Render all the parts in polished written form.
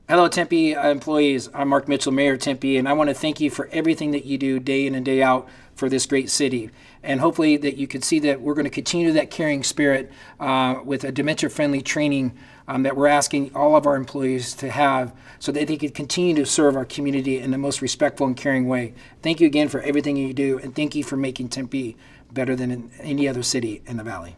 Hello, Tempe employees. I'm Mark Mitchell, Mayor of Tempe, and I want to thank you for everything that you do day in and day out for this great city. And hopefully that you can see that we're going to continue that caring spirit with a dementia-friendly training that we're asking all of our employees to have so that they can continue to serve our community in the most respectful and caring way. Thank you again for everything you do, and thank you for making Tempe better than in any other city in the Valley.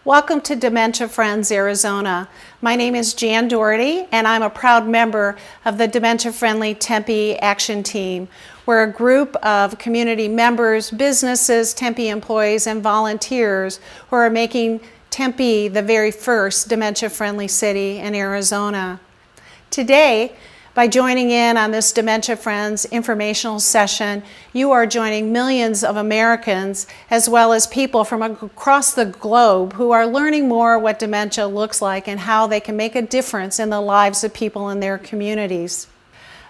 Welcome to Dementia Friends, Arizona. My name is Jan Doherty, and I'm a proud member of the Dementia Friendly Tempe Action Team. We're a group of community members, businesses, Tempe employees, and volunteers who are making Tempe the very first dementia-friendly city in Arizona. Today, by joining in on this Dementia Friends informational session, you are joining millions of Americans as well as people from across the globe who are learning more what dementia looks like and how they can make a difference in the lives of people in their communities.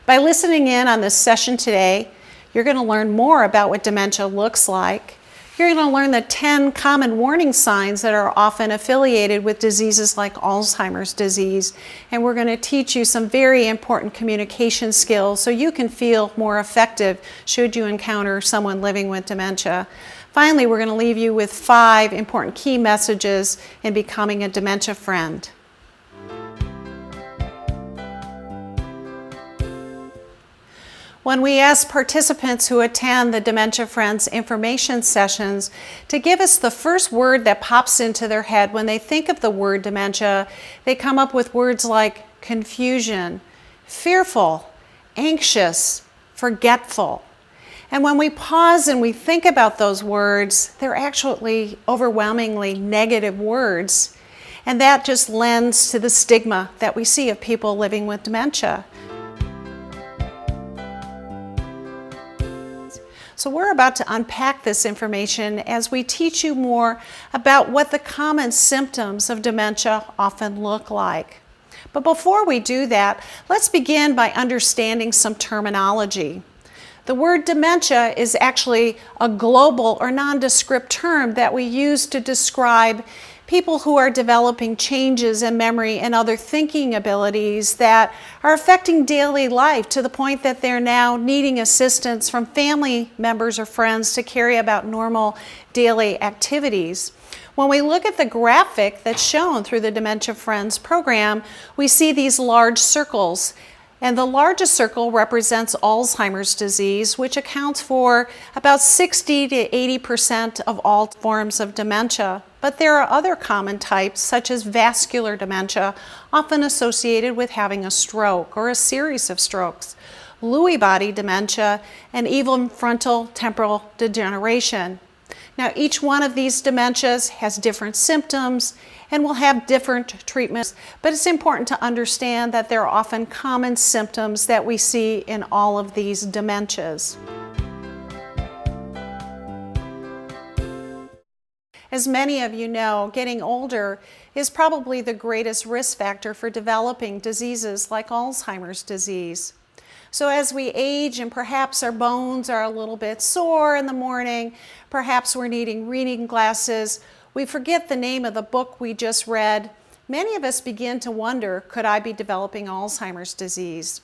By listening in on this session today, you're going to learn more about what dementia looks like. You're going to learn the 10 common warning signs that are often affiliated with diseases like Alzheimer's disease. And we're going to teach you some very important communication skills so you can feel more effective should you encounter someone living with dementia. Finally, we're going to leave you with 5 important key messages in becoming a dementia friend. When we ask participants who attend the Dementia Friends information sessions to give us the first word that pops into their head when they think of the word dementia, they come up with words like confusion, fearful, anxious, forgetful. And when we pause and we think about those words, they're actually overwhelmingly negative words. And that just lends to the stigma that we see of people living with dementia. So we're about to unpack this information as we teach you more about what the common symptoms of dementia often look like. But before we do that, let's begin by understanding some terminology. The word dementia is actually a global or nondescript term that we use to describe people who are developing changes in memory and other thinking abilities that are affecting daily life to the point that they're now needing assistance from family members or friends to carry out normal daily activities. When we look at the graphic that's shown through the Dementia Friends program, we see these large circles. And the largest circle represents Alzheimer's disease, which accounts for about 60 to 80% of all forms of dementia. But there are other common types, such as vascular dementia, often associated with having a stroke or a series of strokes, Lewy body dementia, and even frontal temporal degeneration. Now, each one of these dementias has different symptoms and will have different treatments, but it's important to understand that there are often common symptoms that we see in all of these dementias. As many of you know, getting older is probably the greatest risk factor for developing diseases like Alzheimer's disease. So as we age and perhaps our bones are a little bit sore in the morning, perhaps we're needing reading glasses, we forget the name of the book we just read, many of us begin to wonder, could I be developing Alzheimer's disease?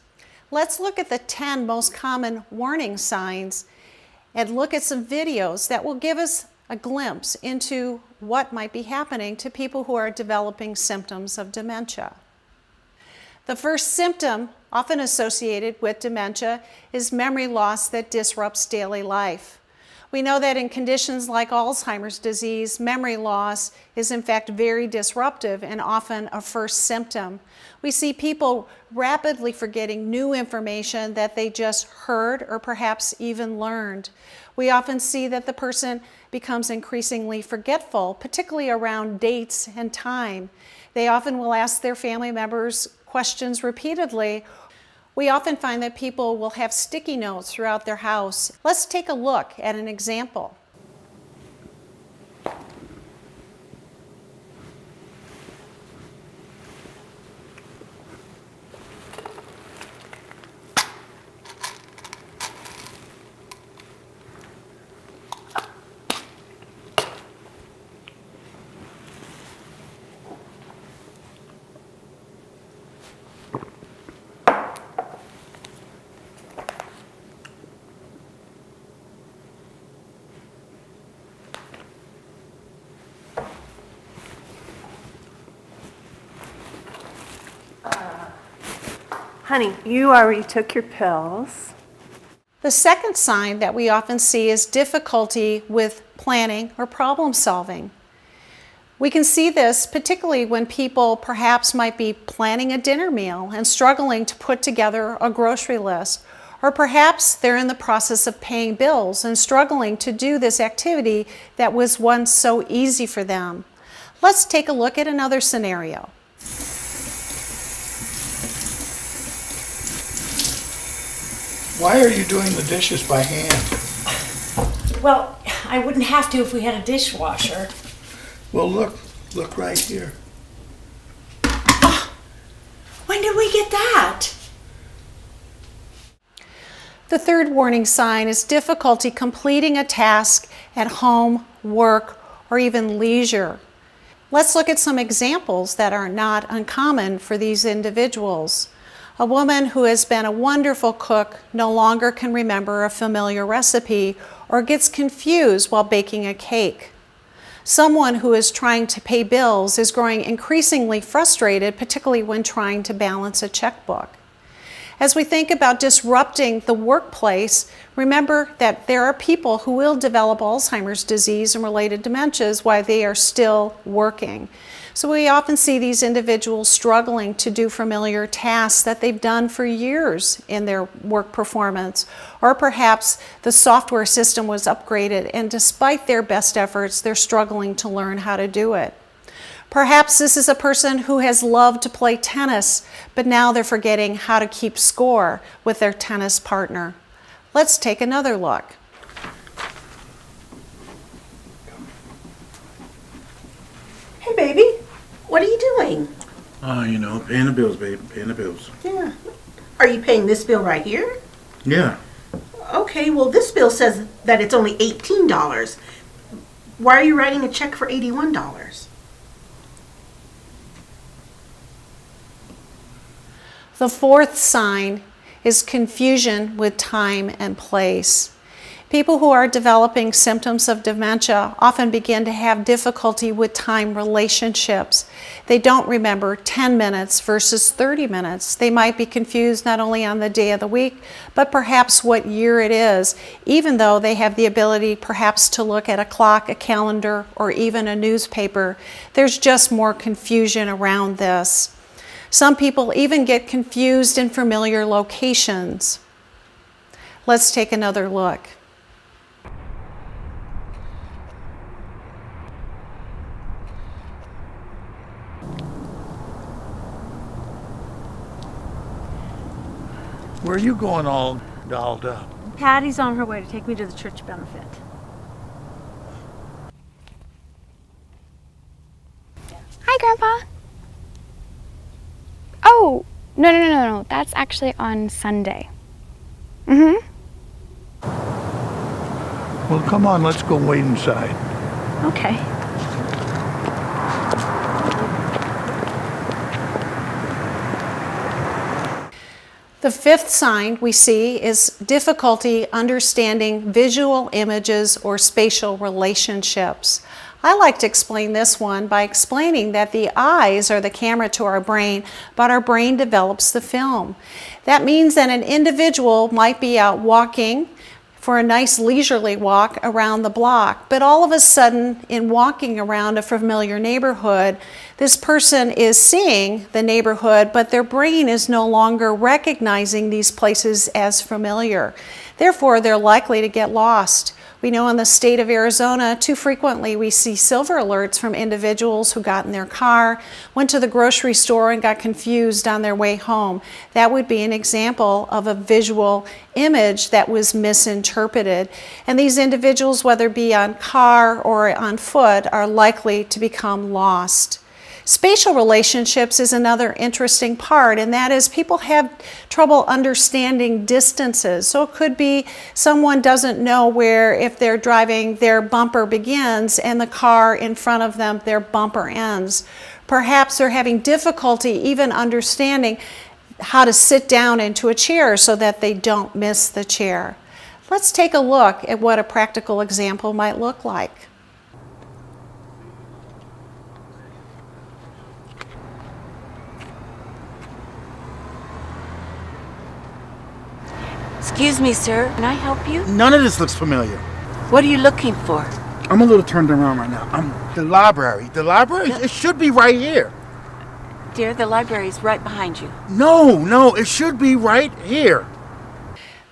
Let's look at the 10 most common warning signs and look at some videos that will give us a glimpse into what might be happening to people who are developing symptoms of dementia. The first symptom often associated with dementia is memory loss that disrupts daily life. We know that in conditions like Alzheimer's disease, memory loss is in fact very disruptive and often a first symptom. We see people rapidly forgetting new information that they just heard or perhaps even learned. We often see that the person becomes increasingly forgetful, particularly around dates and time. They often will ask their family members questions repeatedly. We often find that people will have sticky notes throughout their house. Let's take a look at an example. Honey, you already took your pills. The second sign that we often see is difficulty with planning or problem solving. We can see this particularly when people perhaps might be planning a dinner meal and struggling to put together a grocery list, or perhaps they're in the process of paying bills and struggling to do this activity that was once so easy for them. Let's take a look at another scenario. Why are you doing the dishes by hand? Well, I wouldn't have to if we had a dishwasher. Well, look right here. When did we get that? The third warning sign is difficulty completing a task at home, work, or even leisure. Let's look at some examples that are not uncommon for these individuals. A woman who has been a wonderful cook no longer can remember a familiar recipe or gets confused while baking a cake. Someone who is trying to pay bills is growing increasingly frustrated, particularly when trying to balance a checkbook. As we think about disrupting the workplace, remember that there are people who will develop Alzheimer's disease and related dementias while they are still working. So we often see these individuals struggling to do familiar tasks that they've done for years in their work performance, or perhaps the software system was upgraded and despite their best efforts, they're struggling to learn how to do it. Perhaps this is a person who has loved to play tennis, but now they're forgetting how to keep score with their tennis partner. Let's take another look. Hey, baby, what are you doing? Paying the bills, babe. Paying the bills. Yeah. Are you paying this bill right here? Yeah. Okay, well, this bill says that it's only $18. Why are you writing a check for $81? The fourth sign is confusion with time and place. People who are developing symptoms of dementia often begin to have difficulty with time relationships. They don't remember 10 minutes versus 30 minutes. They might be confused not only on the day of the week, but perhaps what year it is, even though they have the ability perhaps to look at a clock, a calendar, or even a newspaper. There's just more confusion around this. Some people even get confused in familiar locations. Let's take another look. Where are you going all dolled up? Patty's on her way to take me to the church benefit. Hi, Grandpa. Oh, no. That's actually on Sunday. Well, come on, let's go wait inside. Okay. The fifth sign we see is difficulty understanding visual images or spatial relationships. I like to explain this one by explaining that the eyes are the camera to our brain, but our brain develops the film. That means that an individual might be out walking for a nice leisurely walk around the block, but all of a sudden, in walking around a familiar neighborhood, this person is seeing the neighborhood, but their brain is no longer recognizing these places as familiar. Therefore, they're likely to get lost. We know in the state of Arizona, too frequently we see silver alerts from individuals who got in their car, went to the grocery store and got confused on their way home. That would be an example of a visual image that was misinterpreted. And these individuals, whether it be on car or on foot, are likely to become lost. Spatial relationships is another interesting part, and that is people have trouble understanding distances. So it could be someone doesn't know where, if they're driving, their bumper begins and the car in front of them, their bumper ends. Perhaps they're having difficulty even understanding how to sit down into a chair so that they don't miss the chair. Let's take a look at what a practical example might look like. Excuse me, sir. Can I help you? None of this looks familiar. What are you looking for? I'm a little turned around right now. The library. The library? It should be right here. Dear, the library is right behind you. No, it should be right here.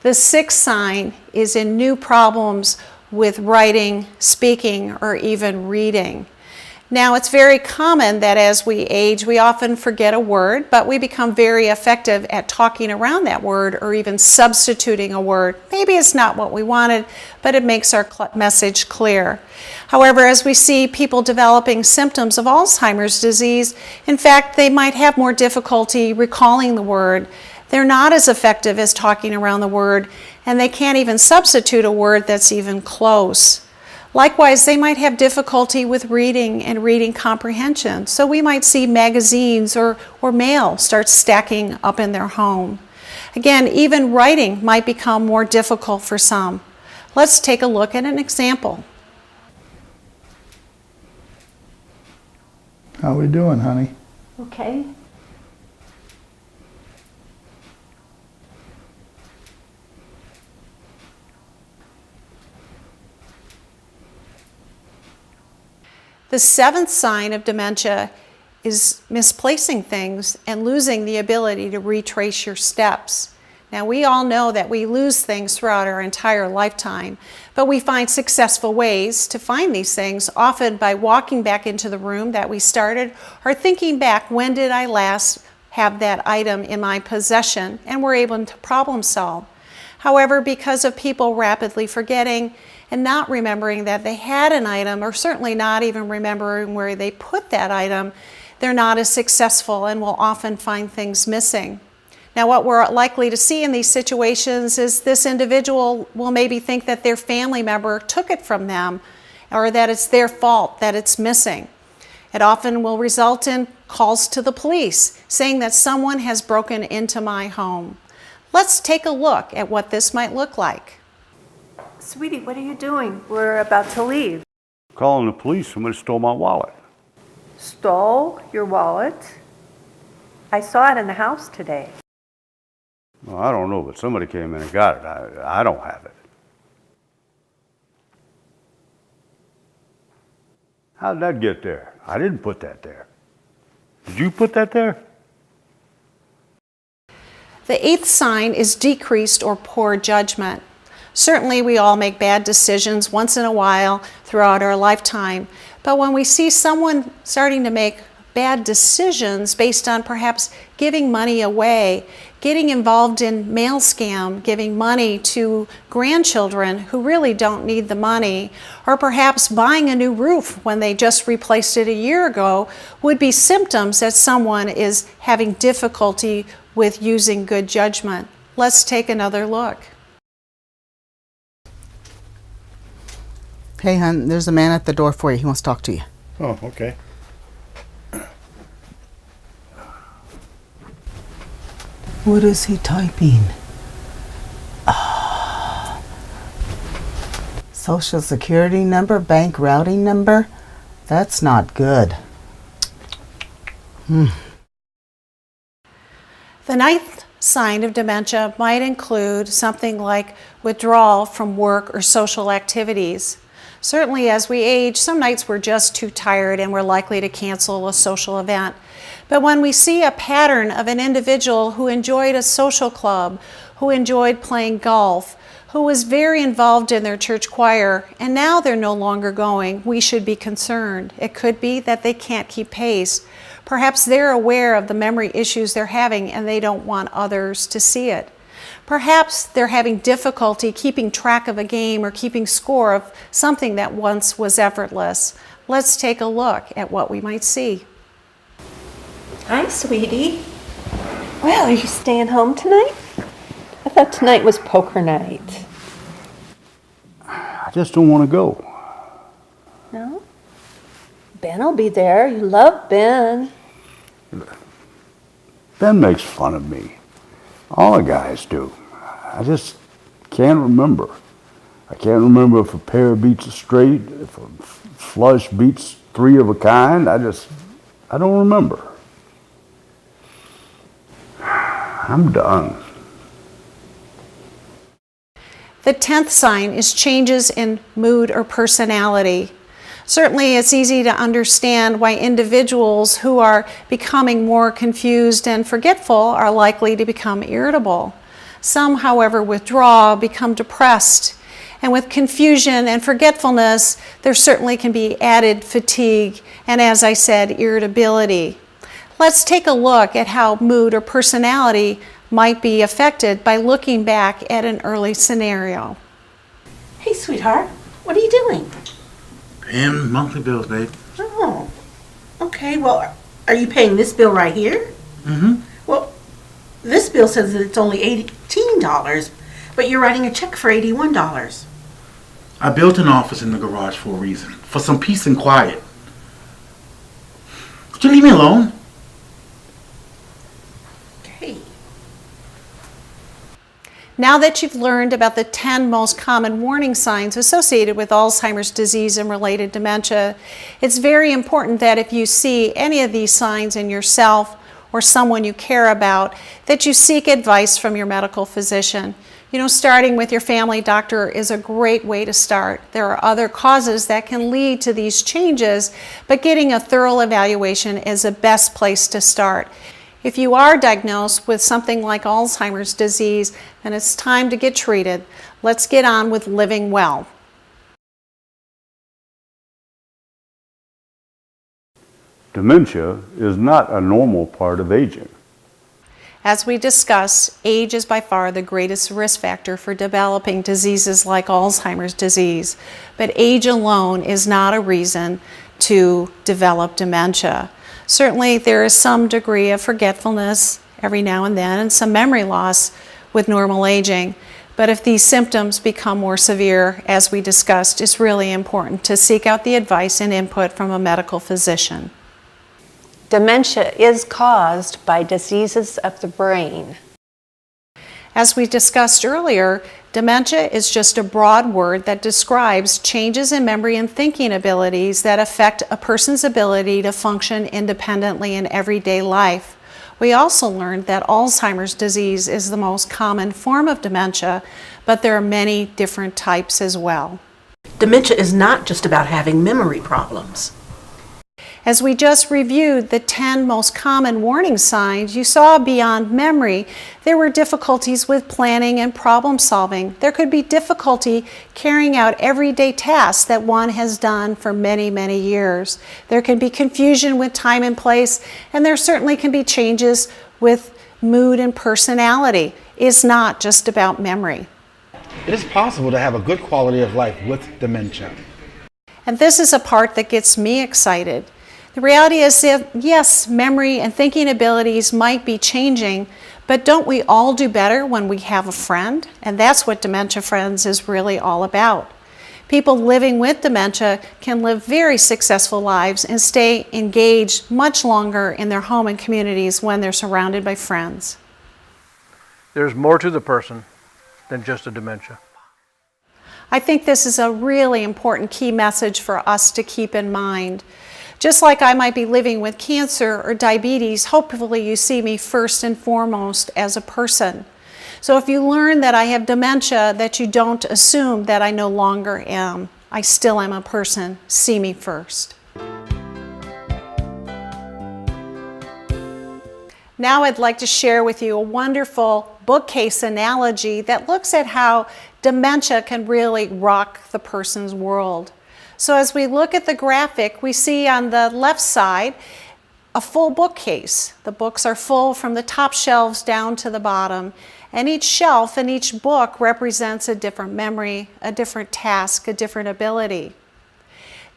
The sixth sign is in new problems with writing, speaking, or even reading. Now, it's very common that as we age, we often forget a word, but we become very effective at talking around that word or even substituting a word. Maybe it's not what we wanted, but it makes our message clear. However, as we see people developing symptoms of Alzheimer's disease, in fact, they might have more difficulty recalling the word. They're not as effective as talking around the word, and they can't even substitute a word that's even close. Likewise, they might have difficulty with reading and reading comprehension. So we might see magazines or mail start stacking up in their home. Again, even writing might become more difficult for some. Let's take a look at an example. How we doing, honey? Okay. The seventh sign of dementia is misplacing things and losing the ability to retrace your steps. Now, we all know that we lose things throughout our entire lifetime, but we find successful ways to find these things, often by walking back into the room that we started or thinking back, when did I last have that item in my possession, and we're able to problem solve. However, because of people rapidly forgetting and not remembering that they had an item, or certainly not even remembering where they put that item, they're not as successful and will often find things missing. Now, what we're likely to see in these situations is this individual will maybe think that their family member took it from them, or that it's their fault that it's missing. It often will result in calls to the police saying that someone has broken into my home. Let's take a look at what this might look like. Sweetie, what are you doing? We're about to leave. Calling the police, somebody stole my wallet. Stole your wallet? I saw it in the house today. Well, I don't know, but somebody came in and got it. I don't have it. How did that get there? I didn't put that there. Did you put that there? The eighth sign is decreased or poor judgment. Certainly, we all make bad decisions once in a while throughout our lifetime, but when we see someone starting to make bad decisions based on perhaps giving money away, getting involved in mail scam, giving money to grandchildren who really don't need the money, or perhaps buying a new roof when they just replaced it a year ago, would be symptoms that someone is having difficulty with using good judgment. Let's take another look. Hey, hon, there's a man at the door for you. He wants to talk to you. Oh, okay. What is he typing? Social security number, bank routing number? That's not good. The ninth sign of dementia might include something like withdrawal from work or social activities. Certainly, as we age, some nights we're just too tired and we're likely to cancel a social event. But when we see a pattern of an individual who enjoyed a social club, who enjoyed playing golf, who was very involved in their church choir, and now they're no longer going, we should be concerned. It could be that they can't keep pace. Perhaps they're aware of the memory issues they're having and they don't want others to see it. Perhaps they're having difficulty keeping track of a game or keeping score of something that once was effortless. Let's take a look at what we might see. Hi, sweetie. Well, are you staying home tonight? I thought tonight was poker night. I just don't want to go. No? Ben'll be there. You love Ben. Ben makes fun of me. All the guys do. I just can't remember. I can't remember if a pair beats a straight, if a flush beats three of a kind. I don't remember. I'm done. The 10th sign is changes in mood or personality. Certainly, it's easy to understand why individuals who are becoming more confused and forgetful are likely to become irritable. Some, however, withdraw, become depressed. And with confusion and forgetfulness, there certainly can be added fatigue and, as I said, irritability. Let's take a look at how mood or personality might be affected by looking back at an early scenario. Hey, sweetheart, what are you doing? Paying monthly bills, babe. Oh, okay. Well, are you paying this bill right here? Mm-hmm. Well, this bill says that it's only $18, but you're writing a check for $81. I built an office in the garage for a reason. For some peace and quiet. Could you leave me alone? Okay. Now that you've learned about the 10 most common warning signs associated with Alzheimer's disease and related dementia, it's very important that if you see any of these signs in yourself or someone you care about, that you seek advice from your medical physician. You know, starting with your family doctor is a great way to start. There are other causes that can lead to these changes, but getting a thorough evaluation is the best place to start. If you are diagnosed with something like Alzheimer's disease, then it's time to get treated. Let's get on with living well. Dementia is not a normal part of aging. As we discussed, age is by far the greatest risk factor for developing diseases like Alzheimer's disease, but age alone is not a reason to develop dementia. Certainly, there is some degree of forgetfulness every now and then and some memory loss with normal aging, but if these symptoms become more severe, as we discussed, it's really important to seek out the advice and input from a medical physician. Dementia is caused by diseases of the brain. As we discussed earlier, dementia is just a broad word that describes changes in memory and thinking abilities that affect a person's ability to function independently in everyday life. We also learned that Alzheimer's disease is the most common form of dementia, but there are many different types as well. Dementia is not just about having memory problems. As we just reviewed the 10 most common warning signs, you saw beyond memory, there were difficulties with planning and problem solving. There could be difficulty carrying out everyday tasks that one has done for many, many years. There can be confusion with time and place, and there certainly can be changes with mood and personality. It's not just about memory. It is possible to have a good quality of life with dementia. And this is a part that gets me excited. The reality is that, yes, memory and thinking abilities might be changing, but don't we all do better when we have a friend? And that's what Dementia Friends is really all about. People living with dementia can live very successful lives and stay engaged much longer in their home and communities when they're surrounded by friends. There's more to the person than just a dementia. I think this is a really important key message for us to keep in mind. Just like I might be living with cancer or diabetes, hopefully you see me first and foremost as a person. So if you learn that I have dementia, that you don't assume that I no longer am. I still am a person. See me first. Now I'd like to share with you a wonderful bookcase analogy that looks at how dementia can really rock the person's world. So as we look at the graphic, we see on the left side a full bookcase. The books are full from the top shelves down to the bottom, and each shelf and each book represents a different memory, a different task, a different ability.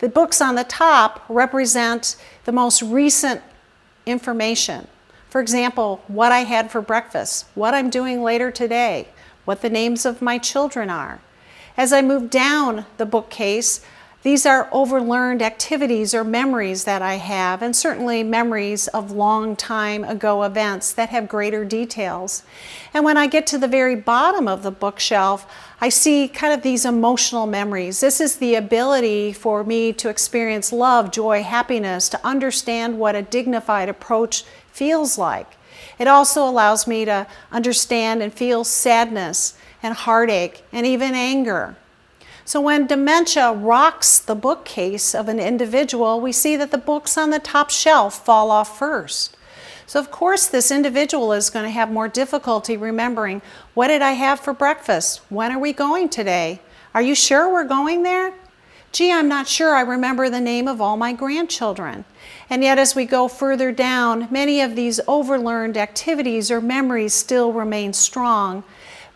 The books on the top represent the most recent information. For example, what I had for breakfast, what I'm doing later today, what the names of my children are. As I move down the bookcase, these are overlearned activities or memories that I have, and certainly memories of long time ago events that have greater details. And when I get to the very bottom of the bookshelf, I see kind of these emotional memories. This is the ability for me to experience love, joy, happiness, to understand what a dignified approach feels like. It also allows me to understand and feel sadness and heartache and even anger. So when dementia rocks the bookcase of an individual, we see that the books on the top shelf fall off first. So of course this individual is going to have more difficulty remembering, what did I have for breakfast? When are we going today? Are you sure we're going there? Gee, I'm not sure I remember the name of all my grandchildren. And yet as we go further down, many of these overlearned activities or memories still remain strong.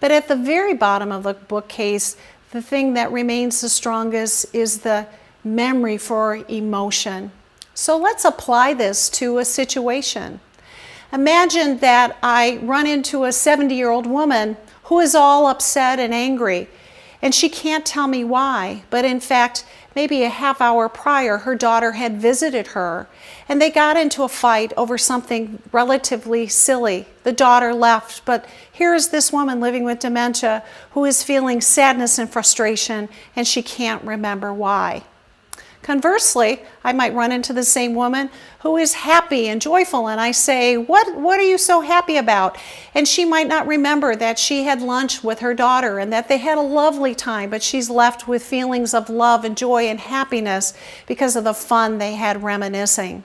But at the very bottom of the bookcase, the thing that remains the strongest is the memory for emotion. So let's apply this to a situation. Imagine that I run into a 70-year-old woman who is all upset and angry, and she can't tell me why, but in fact, maybe a half hour prior, her daughter had visited her, and they got into a fight over something relatively silly. The daughter left, but here is this woman living with dementia who is feeling sadness and frustration, and she can't remember why. Conversely, I might run into the same woman who is happy and joyful, and I say, what are you so happy about? And she might not remember that she had lunch with her daughter and that they had a lovely time, but she's left with feelings of love and joy and happiness because of the fun they had reminiscing.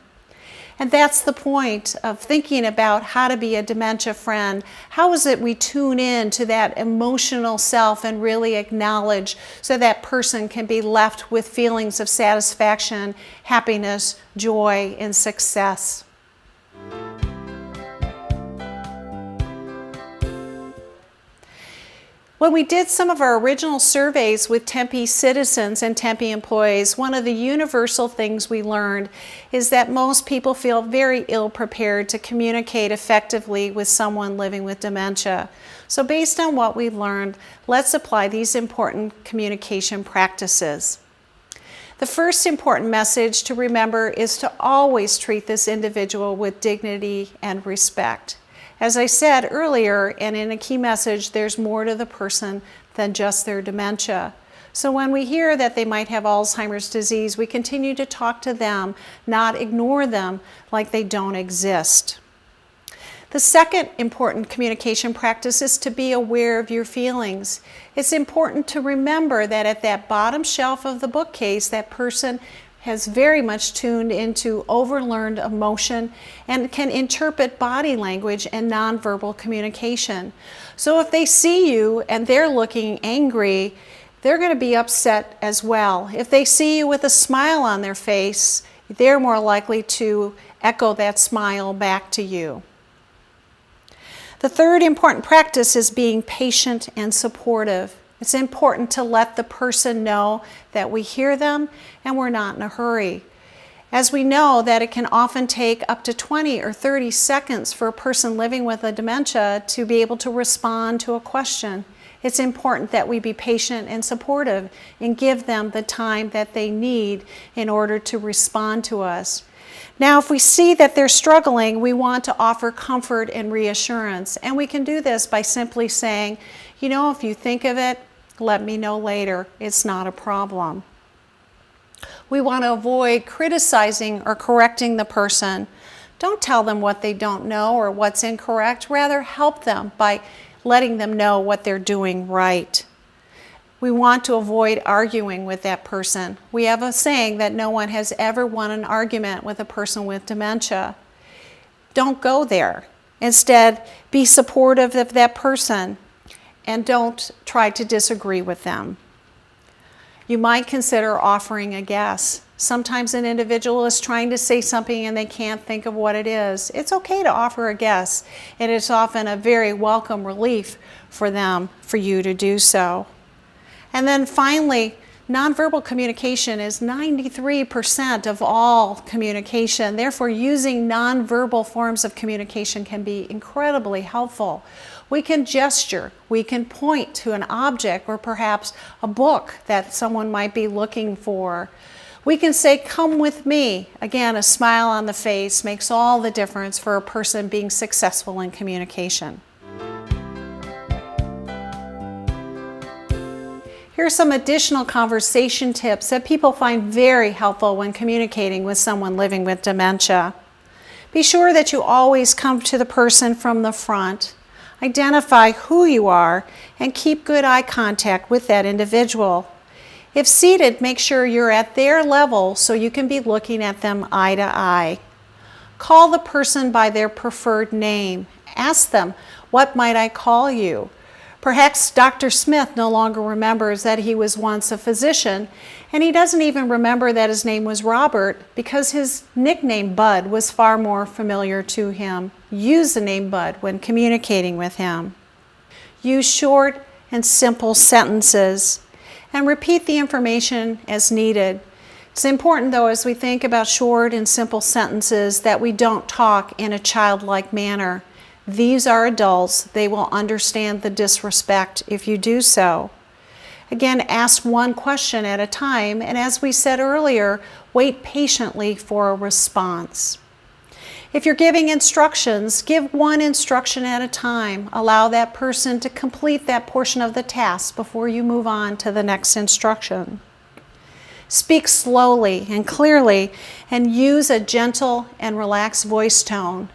And that's the point of thinking about how to be a dementia friend. How is it we tune in to that emotional self and really acknowledge so that person can be left with feelings of satisfaction, happiness, joy, and success. When we did some of our original surveys with Tempe citizens and Tempe employees, one of the universal things we learned is that most people feel very ill prepared to communicate effectively with someone living with dementia. So based on what we learned, let's apply these important communication practices. The first important message to remember is to always treat this individual with dignity and respect. As I said earlier, and in a key message, there's more to the person than just their dementia. So when we hear that they might have Alzheimer's disease, we continue to talk to them, not ignore them like they don't exist. The second important communication practice is to be aware of your feelings. It's important to remember that at that bottom shelf of the bookcase, that person has very much tuned into overlearned emotion and can interpret body language and nonverbal communication. So if they see you and they're looking angry, they're going to be upset as well. If they see you with a smile on their face, they're more likely to echo that smile back to you. The third important practice is being patient and supportive. It's important to let the person know that we hear them and we're not in a hurry. As we know that it can often take up to 20 or 30 seconds for a person living with a dementia to be able to respond to a question. It's important that we be patient and supportive and give them the time that they need in order to respond to us. Now, if we see that they're struggling, we want to offer comfort and reassurance. And we can do this by simply saying, you know, if you think of it, let me know later. It's not a problem. We want to avoid criticizing or correcting the person. Don't tell them what they don't know or what's incorrect. Rather, help them by letting them know what they're doing right. We want to avoid arguing with that person. We have a saying that no one has ever won an argument with a person with dementia. Don't go there. Instead, be supportive of that person and don't try to disagree with them. You might consider offering a guess. Sometimes an individual is trying to say something and they can't think of what it is. It's okay to offer a guess, and it's often a very welcome relief for them, for you to do so. And then finally, nonverbal communication is 93% of all communication. Therefore, using nonverbal forms of communication can be incredibly helpful. We can gesture, we can point to an object or perhaps a book that someone might be looking for. We can say, "Come with me." Again, a smile on the face makes all the difference for a person being successful in communication. Here are some additional conversation tips that people find very helpful when communicating with someone living with dementia. Be sure that you always come to the person from the front. Identify who you are and keep good eye contact with that individual. If seated, make sure you're at their level so you can be looking at them eye to eye. Call the person by their preferred name. Ask them, "What might I call you?" Perhaps Dr. Smith no longer remembers that he was once a physician, and he doesn't even remember that his name was Robert because his nickname Bud was far more familiar to him. Use the name Bud when communicating with him. Use short and simple sentences and repeat the information as needed. It's important, though, as we think about short and simple sentences, that we don't talk in a childlike manner. These are adults. They will understand the disrespect if you do so. Again, ask one question at a time, and as we said earlier, wait patiently for a response. If you're giving instructions, give one instruction at a time. Allow that person to complete that portion of the task before you move on to the next instruction. Speak slowly and clearly and use a gentle and relaxed voice tone,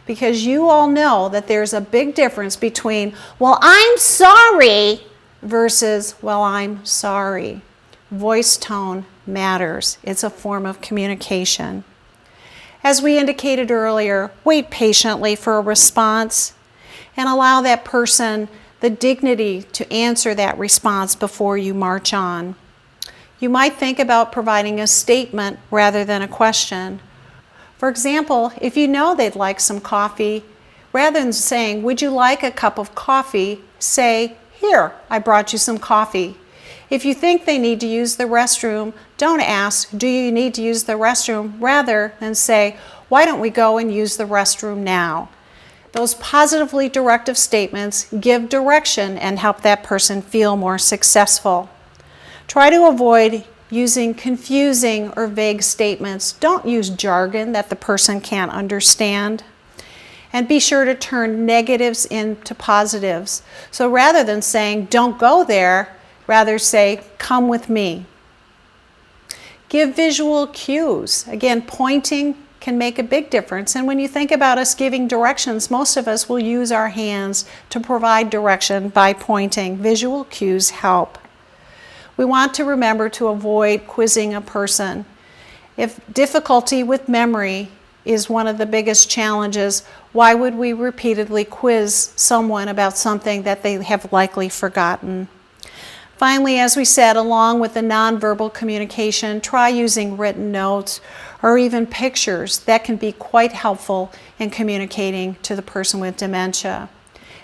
because you all know that there's a big difference between, "Well, I'm sorry," versus, "Well, I'm sorry." Voice tone matters. It's a form of communication. As we indicated earlier, wait patiently for a response and allow that person the dignity to answer that response before you march on. You might think about providing a statement rather than a question. For example, if you know they'd like some coffee, rather than saying, "Would you like a cup of coffee?" say, "Here, I brought you some coffee." If you think they need to use the restroom, don't ask, "Do you need to use the restroom?" rather than say, "Why don't we go and use the restroom now?" Those positively directive statements give direction and help that person feel more successful. Try to avoid using confusing or vague statements. Don't use jargon that the person can't understand. And be sure to turn negatives into positives. So rather than saying, "Don't go there," rather say, "Come with me." Give visual cues. Again, pointing can make a big difference. And when you think about us giving directions, most of us will use our hands to provide direction by pointing. Visual cues help. We want to remember to avoid quizzing a person. If difficulty with memory is one of the biggest challenges, why would we repeatedly quiz someone about something that they have likely forgotten? Finally, as we said, along with the nonverbal communication, try using written notes or even pictures. That can be quite helpful in communicating to the person with dementia.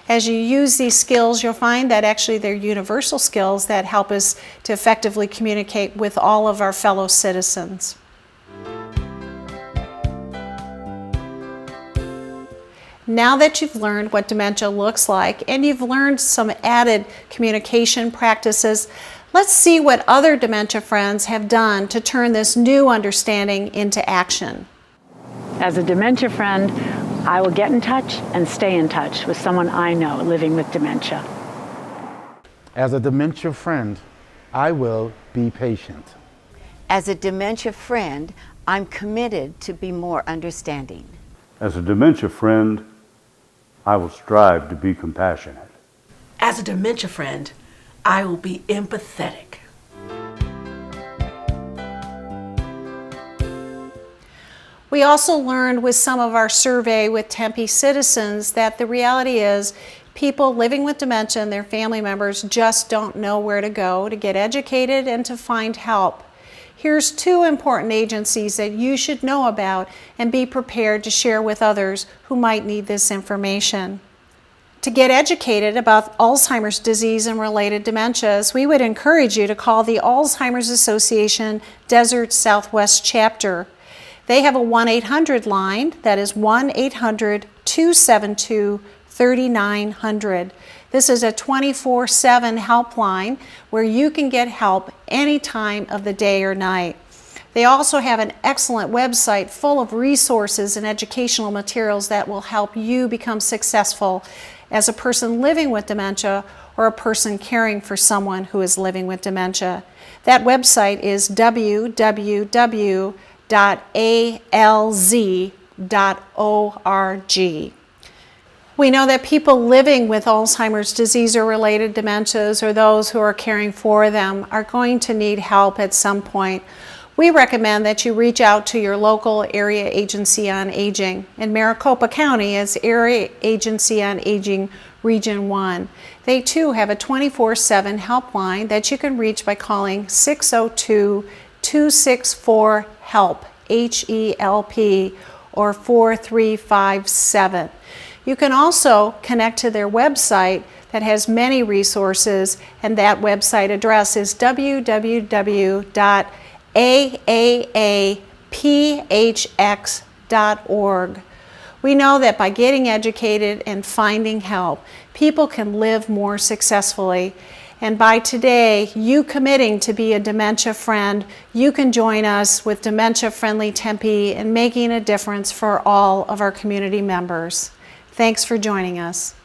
As you use these skills, you'll find that actually they're universal skills that help us to effectively communicate with all of our fellow citizens. Now that you've learned what dementia looks like and you've learned some added communication practices, let's see what other dementia friends have done to turn this new understanding into action. As a dementia friend, I will get in touch and stay in touch with someone I know living with dementia. As a dementia friend, I will be patient. As a dementia friend, I'm committed to be more understanding. As a dementia friend, I will strive to be compassionate. As a dementia friend, I will be empathetic. We also learned with some of our survey with Tempe citizens that the reality is people living with dementia and their family members just don't know where to go to get educated and to find help. Here's 2 important agencies that you should know about and be prepared to share with others who might need this information. To get educated about Alzheimer's disease and related dementias, we would encourage you to call the Alzheimer's Association Desert Southwest Chapter. They have a 1-800 line, that is 1-800-272-3900. This is a 24/7 helpline where you can get help any time of the day or night. They also have an excellent website full of resources and educational materials that will help you become successful as a person living with dementia or a person caring for someone who is living with dementia. That website is www.alz.org. We know that people living with Alzheimer's disease or related dementias, or those who are caring for them, are going to need help at some point. We recommend that you reach out to your local Area Agency on Aging. In Maricopa County is Area Agency on Aging Region 1. They too have a 24/7 helpline that you can reach by calling 602-264-HELP, H-E-L-P, or 4357. You can also connect to their website that has many resources, and that website address is www.aaphx.org. We know that by getting educated and finding help, people can live more successfully. And by today, you committing to be a dementia friend, you can join us with Dementia Friendly Tempe in making a difference for all of our community members. Thanks for joining us.